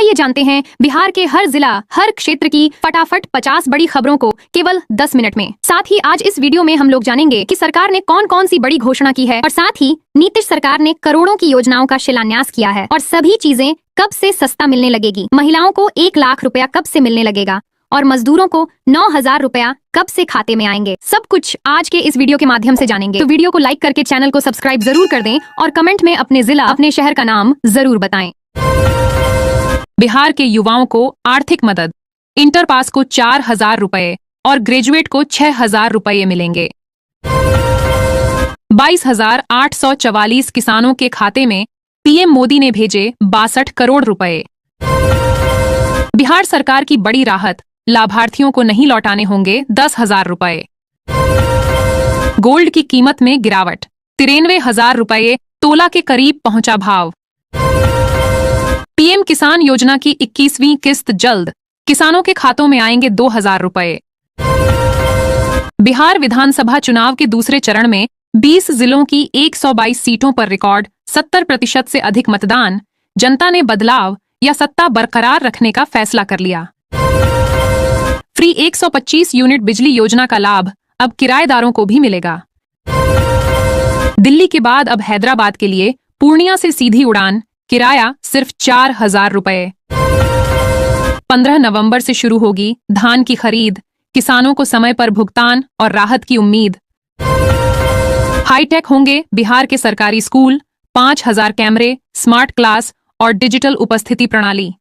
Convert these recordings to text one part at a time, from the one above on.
आइए जानते हैं बिहार के हर जिला हर क्षेत्र की फटाफट 50 बड़ी खबरों को केवल 10 मिनट में। साथ ही आज इस वीडियो में हम लोग जानेंगे कि सरकार ने कौन कौन सी बड़ी घोषणा की है और साथ ही नीतीश सरकार ने करोड़ों की योजनाओं का शिलान्यास किया है और सभी चीजें कब से सस्ता मिलने लगेगी, महिलाओं को 1 लाख रुपया कब से मिलने लगेगा और मजदूरों को 9,000 रुपया कब से खाते में आएंगे। सब कुछ आज के इस वीडियो के माध्यम से जानेंगे। तो वीडियो को लाइक करके चैनल को सब्सक्राइब जरूर कर दें और कमेंट में अपने जिला अपने शहर का नाम जरूर बताएं। बिहार के युवाओं को आर्थिक मदद, इंटर पास को 4,000 रुपए और ग्रेजुएट को 6,000 रुपए मिलेंगे। 22,844 किसानों के खाते में पीएम मोदी ने भेजे 62 करोड़ रुपए। बिहार सरकार की बड़ी राहत, लाभार्थियों को नहीं लौटाने होंगे 10,000 रुपए। गोल्ड की कीमत में गिरावट, 93,000 रुपए तोला के करीब पहुंचा भाव। पीएम किसान योजना की 21वीं किस्त जल्द, किसानों के खातों में आएंगे 2,000 रुपए। बिहार विधानसभा चुनाव के दूसरे चरण में 20 जिलों की 122 सीटों पर रिकॉर्ड 70% से अधिक मतदान, जनता ने बदलाव या सत्ता बरकरार रखने का फैसला कर लिया। फ्री 125 यूनिट बिजली योजना का लाभ अब किराएदारों को भी मिलेगा। दिल्ली के बाद अब हैदराबाद के लिए पूर्णिया से सीधी उड़ान, किराया सिर्फ 4,000 रुपए। 15 नवंबर से शुरू होगी धान की खरीद, किसानों को समय पर भुगतान और राहत की उम्मीद। हाईटेक होंगे बिहार के सरकारी स्कूल, 5,000 कैमरे, स्मार्ट क्लास और डिजिटल उपस्थिति प्रणाली।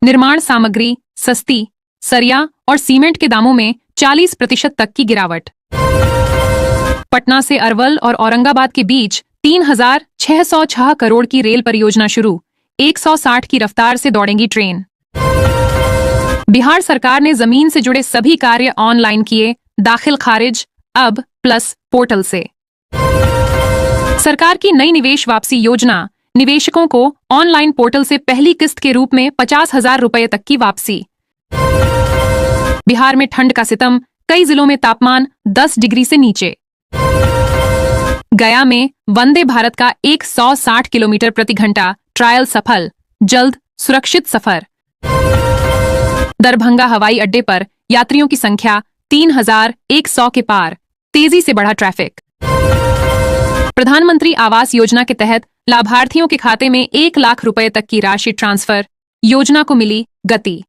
निर्माण सामग्री सस्ती, सरिया और सीमेंट के दामों में 40% तक की गिरावट। पटना से अरवल और औरंगाबाद के बीच 3,606 करोड़ की रेल परियोजना शुरू, 160 की रफ्तार से दौड़ेंगी ट्रेन। बिहार सरकार ने जमीन से जुड़े सभी कार्य ऑनलाइन किए, दाखिल खारिज अब प्लस पोर्टल से। सरकार की नई निवेश वापसी योजना, निवेशकों को ऑनलाइन पोर्टल से पहली किस्त के रूप में 50,000 रुपए तक की वापसी। बिहार में ठंड का सितम, कई जिलों में तापमान 10 डिग्री से नीचे। गया में वंदे भारत का 160 किलोमीटर प्रति घंटा ट्रायल सफल, जल्द सुरक्षित सफर। दरभंगा हवाई अड्डे पर यात्रियों की संख्या 3,100 के पार, तेजी से बढ़ा ट्रैफिक। प्रधानमंत्री आवास योजना के तहत लाभार्थियों के खाते में 1 लाख रुपए तक की राशि ट्रांसफर, योजना को मिली गति।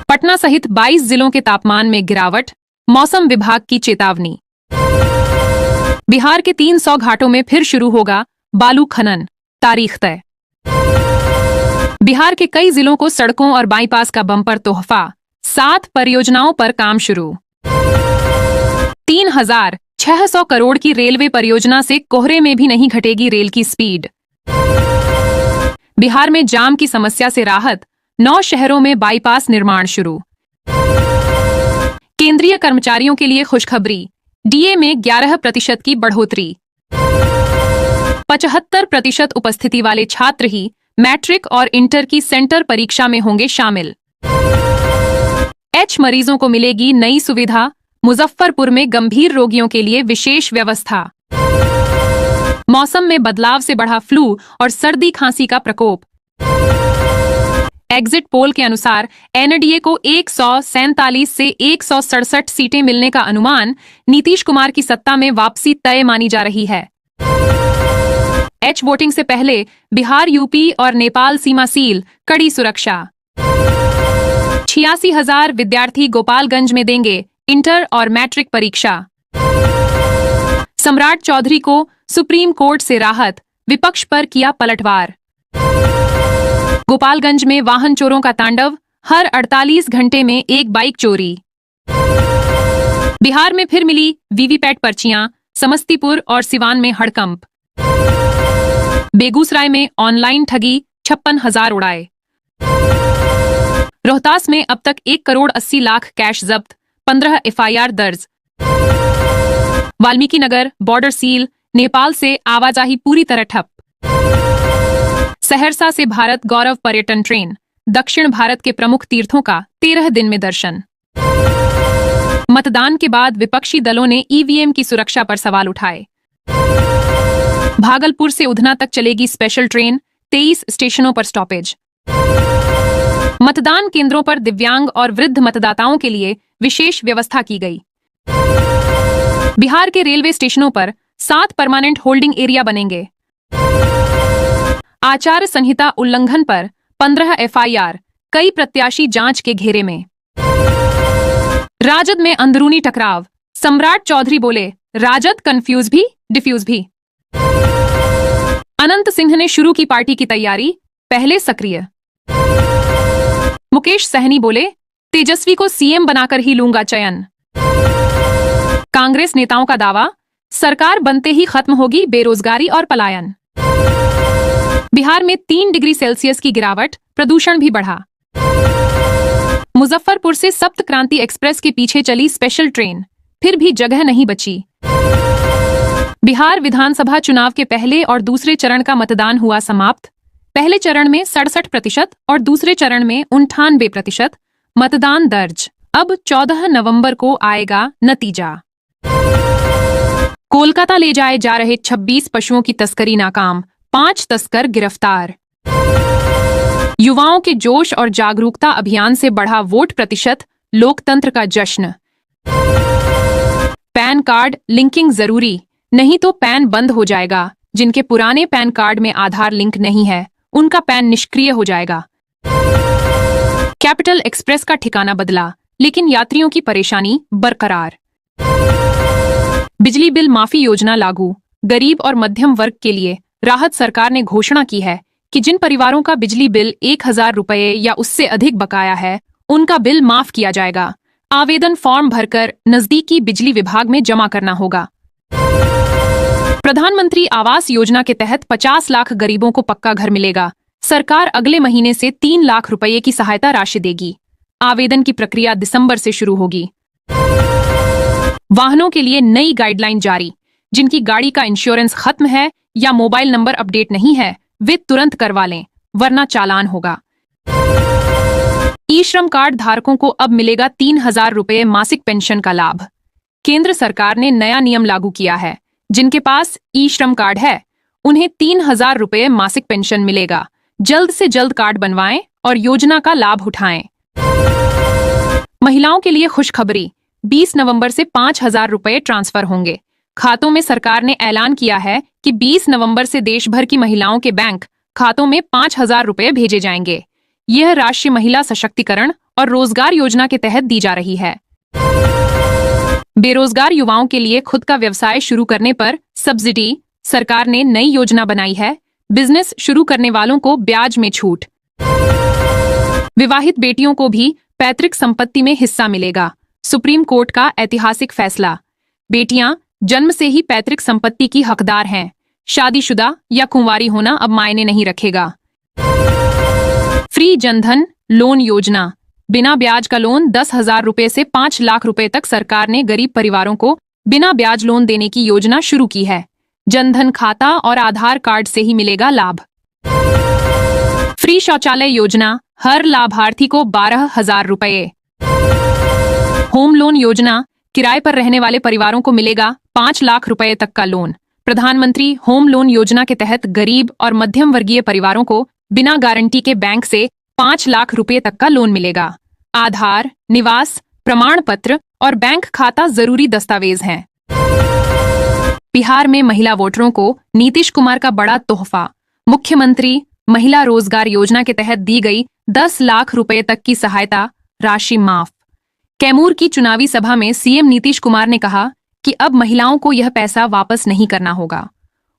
पटना सहित 22 जिलों के तापमान में गिरावट, मौसम विभाग की चेतावनी। बिहार के 300 घाटों में फिर शुरू होगा बालू खनन, तारीख तय। बिहार के कई जिलों को सड़कों और बाईपास का बम्पर तोहफा, 7 परियोजनाओं पर काम शुरू। 3,600 करोड़ की रेलवे परियोजना से कोहरे में भी नहीं घटेगी रेल की स्पीड। बिहार में जाम की समस्या से राहत, 9 शहरों में बाईपास निर्माण शुरू। केंद्रीय कर्मचारियों के लिए खुशखबरी, डीए में 11% की बढ़ोतरी। 75% उपस्थिति वाले छात्र ही मैट्रिक और इंटर की सेंटर परीक्षा में होंगे शामिल। एच मरीजों को मिलेगी नई सुविधा, मुजफ्फरपुर में गंभीर रोगियों के लिए विशेष व्यवस्था। मौसम में बदलाव से बढ़ा फ्लू और सर्दी खांसी का प्रकोप। एग्जिट पोल के अनुसार एनडीए को 147 से 167 सीटें मिलने का अनुमान, नीतीश कुमार की सत्ता में वापसी तय मानी जा रही है। एच वोटिंग से पहले बिहार, यूपी और नेपाल सीमा सील, कड़ी सुरक्षा। 86,000 विद्यार्थी गोपालगंज में देंगे इंटर और मैट्रिक परीक्षा। सम्राट चौधरी को सुप्रीम कोर्ट से राहत, विपक्ष पर किया पलटवार। गोपालगंज में वाहन चोरों का तांडव, हर 48 घंटे में एक बाइक चोरी। बिहार में फिर मिली वीवीपैट पर्चियां, समस्तीपुर और सिवान में हड़कंप। बेगूसराय में ऑनलाइन ठगी, 56,000 उड़ाए। रोहतास में अब तक 1 करोड़ 80 लाख कैश जब्त, 15 एफआईआर दर्ज। वाल्मीकि नगर बॉर्डर सील, नेपाल से आवाजाही पूरी तरह ठप। सहरसा से भारत गौरव पर्यटन ट्रेन, दक्षिण भारत के प्रमुख तीर्थों का 13 दिन में दर्शन। मतदान के बाद विपक्षी दलों ने ईवीएम की सुरक्षा पर सवाल उठाए। भागलपुर से उधना तक चलेगी स्पेशल ट्रेन, 23 स्टेशनों पर स्टॉपेज। मतदान केंद्रों पर दिव्यांग और वृद्ध मतदाताओं के लिए विशेष व्यवस्था की गई। बिहार के रेलवे स्टेशनों पर 7 परमानेंट होल्डिंग एरिया बनेंगे। आचार संहिता उल्लंघन पर 15 एफआईआर, कई प्रत्याशी जांच के घेरे में। राजद में अंदरूनी टकराव, सम्राट चौधरी बोले राजद कंफ्यूज भी डिफ्यूज भी। अनंत सिंह ने शुरू की पार्टी की तैयारी, पहले सक्रिय। मुकेश सहनी बोले तेजस्वी को सीएम बनाकर ही लूंगा चयन। कांग्रेस नेताओं का दावा, सरकार बनते ही खत्म होगी बेरोजगारी और पलायन। बिहार में 3 डिग्री सेल्सियस की गिरावट, प्रदूषण भी बढ़ा। मुजफ्फरपुर से सप्त क्रांति एक्सप्रेस के पीछे चली स्पेशल ट्रेन, फिर भी जगह नहीं बची। बिहार विधानसभा चुनाव के पहले और दूसरे चरण का मतदान हुआ समाप्त। पहले चरण में 67% और दूसरे चरण में 98% मतदान दर्ज। अब 14 नवंबर को आएगा नतीजा। कोलकाता ले जाए जा रहे 26 पशुओं की तस्करी नाकाम, 5 तस्कर गिरफ्तार। युवाओं के जोश और जागरूकता अभियान से बढ़ा वोट प्रतिशत, लोकतंत्र का जश्न। पैन कार्ड लिंकिंग जरूरी, नहीं तो पैन बंद हो जाएगा। जिनके पुराने पैन कार्ड में आधार लिंक नहीं है, उनका पैन निष्क्रिय हो जाएगा। कैपिटल एक्सप्रेस का ठिकाना बदला, लेकिन यात्रियों की परेशानी बरकरार। बिजली बिल माफी योजना लागू, गरीब और मध्यम वर्ग के लिए राहत। सरकार ने घोषणा की है कि जिन परिवारों का बिजली बिल 1000 रुपये या उससे अधिक बकाया है, उनका बिल माफ किया जाएगा। आवेदन फॉर्म भरकर नजदीकी बिजली विभाग में जमा करना होगा। प्रधानमंत्री आवास योजना के तहत 50 लाख गरीबों को पक्का घर मिलेगा। सरकार अगले महीने से 3 लाख रुपये की सहायता राशि देगी। आवेदन की प्रक्रिया दिसंबर से शुरू होगी। वाहनों के लिए नई गाइडलाइन जारी, जिनकी गाड़ी का इंश्योरेंस खत्म है या मोबाइल नंबर अपडेट नहीं है, वे तुरंत करवा लें, वरना चालान होगा। ई श्रम कार्ड धारकों को अब मिलेगा 3000 रुपये मासिक पेंशन का लाभ। केंद्र सरकार ने नया नियम लागू किया है। जिनके पास ई श्रम कार्ड है, उन्हें 3000 रुपये मासिक पेंशन मिलेगा। जल्द से जल्द कार्ड बनवाएं और योजना का लाभ उठाएं। महिलाओं के लिए खुशखबरी, 20 नवंबर से 5000 रुपये ट्रांसफर होंगे। खातों में सरकार ने ऐलान किया है कि 20 नवंबर से देश भर की महिलाओं के बैंक खातों में 5000 रुपये भेजे जाएंगे। यह राष्ट्रीय महिला सशक्तिकरण और रोजगार योजना के तहत दी जा रही है। बेरोजगार युवाओं के लिए खुद का व्यवसाय शुरू करने पर सब्सिडी, सरकार ने नई योजना बनाई है। बिजनेस शुरू करने वालों को ब्याज में छूट। विवाहित बेटियों को भी पैतृक संपत्ति में हिस्सा मिलेगा। सुप्रीम कोर्ट का ऐतिहासिक फैसला। बेटियां जन्म से ही पैतृक संपत्ति की हकदार हैं। शादीशुदा या कुंवारी होना अब मायने नहीं रखेगा। फ्री जनधन लोन योजना, बिना ब्याज का लोन 10,000 रुपये से 5 लाख रुपए तक सरकार ने गरीब परिवारों को बिना ब्याज लोन देने की योजना शुरू की है। जनधन खाता और आधार कार्ड से ही मिलेगा लाभ। फ्री शौचालय योजना, हर लाभार्थी को 12,000 रुपये। होम लोन योजना, किराए पर रहने वाले परिवारों को मिलेगा 5 लाख रुपए तक का लोन। प्रधानमंत्री होम लोन योजना के तहत गरीब और मध्यम वर्गीय परिवारों को बिना गारंटी के बैंक से 5 लाख रुपए तक का लोन मिलेगा। आधार, निवास प्रमाण पत्र और बैंक खाता जरूरी दस्तावेज हैं। बिहार में महिला वोटरों को नीतीश कुमार का बड़ा तोहफा। मुख्यमंत्री महिला रोजगार योजना के तहत दी गई 10 लाख रुपए तक की सहायता राशि माफ। कैमूर की चुनावी सभा में सीएम नीतीश कुमार ने कहा कि अब महिलाओं को यह पैसा वापस नहीं करना होगा।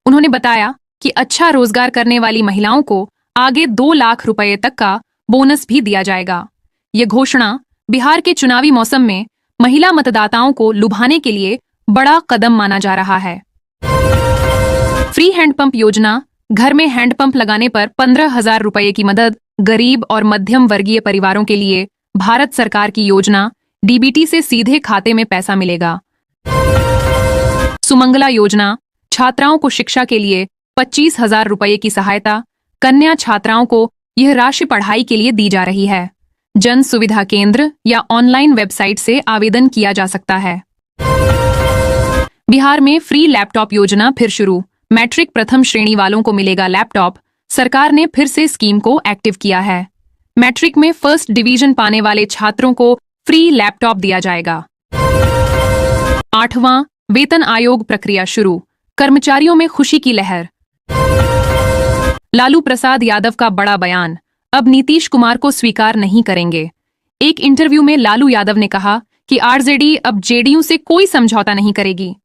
उन्होंने बताया कि अच्छा रोजगार करने वाली महिलाओं को आगे 2 लाख रुपए तक का बोनस भी दिया जाएगा। ये घोषणा बिहार के चुनावी मौसम में महिला मतदाताओं को लुभाने के लिए बड़ा कदम माना जा रहा है। फ्री हैंडपंप योजना, घर में हैंडपंप लगाने पर 15,000 रुपये की मदद। गरीब और मध्यम वर्गीय परिवारों के लिए भारत सरकार की योजना, डीबीटी से सीधे खाते में पैसा मिलेगा। सुमंगला योजना, छात्राओं को शिक्षा के लिए 25,000 रुपये की सहायता। कन्या छात्राओं को यह राशि पढ़ाई के लिए दी जा रही है। जन सुविधा केंद्र या ऑनलाइन वेबसाइट से आवेदन किया जा सकता है। बिहार में फ्री लैपटॉप योजना फिर शुरू। मैट्रिक प्रथम श्रेणी वालों को मिलेगा लैपटॉप। सरकार ने फिर से स्कीम को एक्टिव किया है। मैट्रिक में फर्स्ट डिवीजन पाने वाले छात्रों को फ्री लैपटॉप दिया जाएगा। 8वां वेतन आयोग प्रक्रिया शुरू, कर्मचारियों में खुशी की लहर। लालू प्रसाद यादव का बड़ा बयान, अब नीतीश कुमार को स्वीकार नहीं करेंगे। एक इंटरव्यू में लालू यादव ने कहा कि आरजेडी अब जेडीयू से कोई समझौता नहीं करेगी।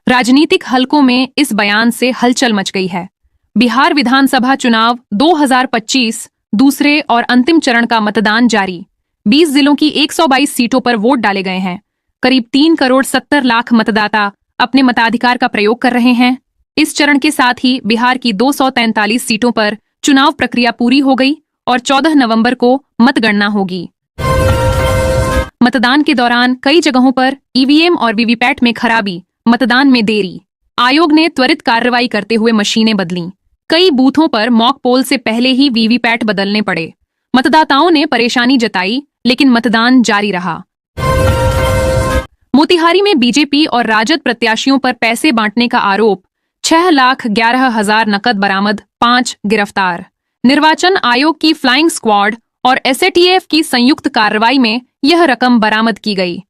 राजनीतिक हलकों में इस बयान से हलचल मच गई है। बिहार विधानसभा चुनाव 2025 दूसरे और अंतिम चरण का मतदान जारी। 20 जिलों की 122 सीटों पर वोट डाले गए हैं। करीब 3 करोड़ 70 लाख मतदाता अपने मताधिकार का प्रयोग कर रहे हैं। इस चरण के साथ ही बिहार की 243 सीटों पर चुनाव प्रक्रिया पूरी हो गई और 14 नवंबर को मतगणना होगी। मतदान के दौरान कई जगहों पर ईवीएम और वीवीपैट में खराबी, मतदान में देरी। आयोग ने त्वरित कार्रवाई करते हुए मशीनें बदलीं। कई बूथों पर मॉक पोल से पहले ही वीवीपैट बदलने पड़े। मतदाताओं ने परेशानी जताई, लेकिन मतदान जारी रहा। मोतिहारी में बीजेपी और राजद प्रत्याशियों पर पैसे बांटने का आरोप, 6,11,000 नकद बरामद, 5 गिरफ्तार। निर्वाचन आयोग की फ्लाइंग स्क्वाड और एसएटीएफ की संयुक्त कार्रवाई में यह रकम बरामद की गई।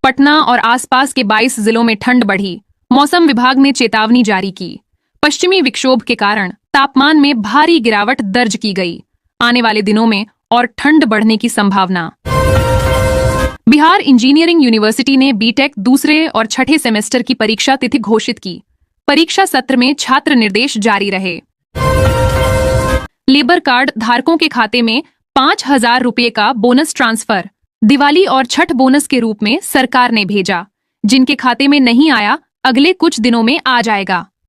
पटना और आसपास के 22 जिलों में ठंड बढ़ी। मौसम विभाग ने चेतावनी जारी की। पश्चिमी विक्षोभ के कारण तापमान में भारी गिरावट दर्ज की गई। आने वाले दिनों में और ठंड बढ़ने की संभावना। बिहार इंजीनियरिंग यूनिवर्सिटी ने बीटेक दूसरे और छठे सेमेस्टर की परीक्षा तिथि घोषित की। परीक्षा सत्र में छात्र निर्देश जारी रहे। लेबर कार्ड धारकों के खाते में 5,000 रुपये का बोनस ट्रांसफर दिवाली और छठ बोनस के रूप में सरकार ने भेजा। जिनके खाते में नहीं आया, अगले कुछ दिनों में आ जाएगा।